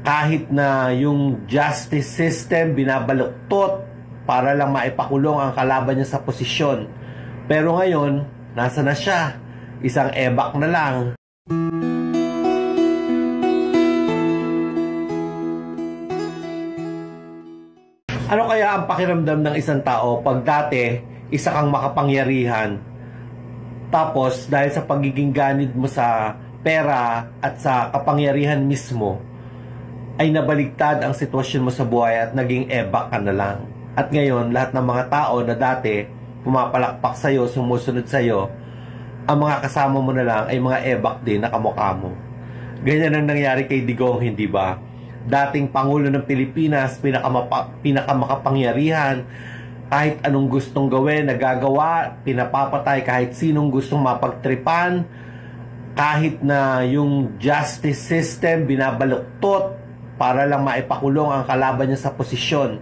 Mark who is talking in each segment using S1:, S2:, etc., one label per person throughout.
S1: kahit na yung justice system binabaluktot para lang maipakulong ang kalaban niya sa posisyon. Pero ngayon, nasa na siya? Isang ebak na lang. Ano kaya ang pakiramdam ng isang tao pag dati isa kang makapangyarihan, tapos dahil sa pagiging ganid mo sa pera at sa kapangyarihan mismo ay nabaligtad ang sitwasyon mo sa buhay at naging ebak ka na lang. At ngayon, lahat ng mga tao na dati pumapalakpak sa'yo, sumusunod sa'yo, ang mga kasama mo na lang ay mga ebak din na kamukha mo. Ganyan ang nangyari kay Digong, hindi ba? Dating Pangulo ng Pilipinas, pinakamakapangyarihan, kahit anong gustong gawin, nagagawa, pinapapatay kahit sinong gustong mapagtripan, kahit na yung justice system binabaluktot para lang maipakulong ang kalaban niya sa posisyon.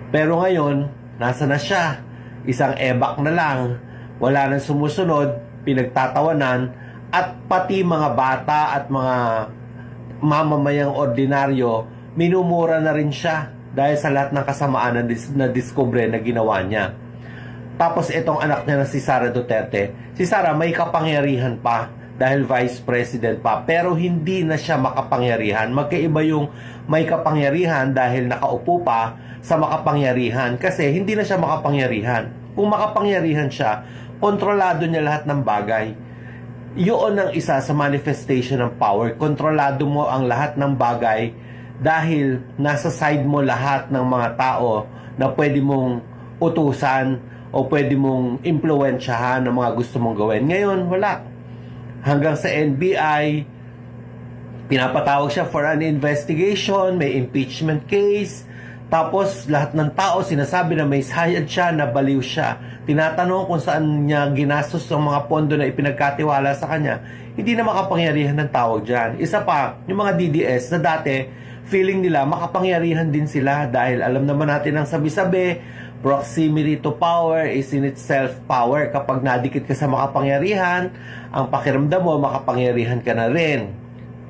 S1: Pero ngayon, nasa na siya? Isang ebak na lang, wala nang sumusunod, pinagtatawanan, at pati mga bata at mga mamamayang ordinaryo, minumura na rin siya dahil sa lahat ng kasamaan na diskubre na ginawa niya. Tapos itong anak niya na si Sara Duterte, si Sara may kapangyarihan pa dahil vice president pa, pero hindi na siya makapangyarihan. Magkaiba yung may kapangyarihan dahil nakaupo pa sa makapangyarihan, kasi hindi na siya makapangyarihan. Kung makapangyarihan siya, kontrolado niya lahat ng bagay. Yun ang isa sa manifestation ng power. Kontrolado mo ang lahat ng bagay dahil nasa side mo lahat ng mga tao na pwede mong utusan o pwede mong impluwensyahan ng mga gusto mong gawin. Ngayon, wala. Hanggang sa NBI, pinapatawag siya for an investigation, may impeachment case, tapos lahat ng tao sinasabi na may sayad siya, na baliw siya. Tinatanong kung saan niya ginastos ng mga pondo na ipinagkatiwala sa kanya. Hindi na makapangyarihan ng tawag dyan. Isa pa, yung mga DDS na dati, feeling nila makapangyarihan din sila dahil alam naman natin ang sabi-sabi, proximity to power is in itself power. Kapag nadikit ka sa makapangyarihan, ang pakiramdam mo, makapangyarihan ka na rin.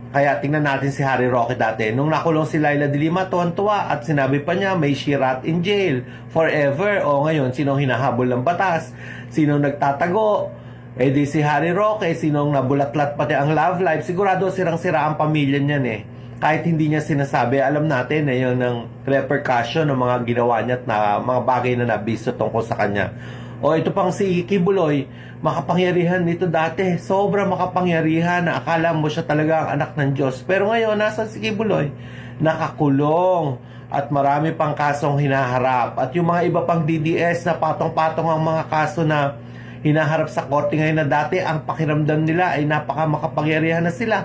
S1: Kaya tingnan natin si Harry Roque dati. Nung nakulong si Laila de Lima, tuwan-tuwa at sinabi pa niya may she rot in jail forever. O ngayon, sinong hinahabol ng batas? Sinong nagtatago? Eh di si Harry Roque, sinong nabulatlat pati ang love life? Sigurado sirang-sira ang pamilya niyan eh. Kahit hindi niya sinasabi, alam natin na yun ang repercussion ng mga ginawa niya at na mga bagay na nabiso tungkol sa kanya. O ito pang si Kibuloy, makapangyarihan nito dati. Sobra makapangyarihan na akala mo siya talaga ang anak ng Diyos. Pero ngayon, nasa si Kibuloy? Nakakulong at marami pang kasong hinaharap. At yung mga iba pang DDS na patong-patong ang mga kaso na hinaharap sa korte ngayon, na dati ang pakiramdam nila ay napaka makapangyarihan na sila.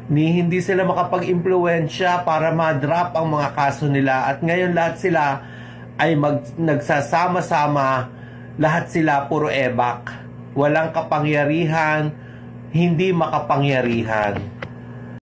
S1: Hindi sila makapag-impluwensya para ma-drop ang mga kaso nila. At ngayon lahat sila ay nagsasama-sama. Lahat sila puro ebak, walang kapangyarihan, hindi makapangyarihan.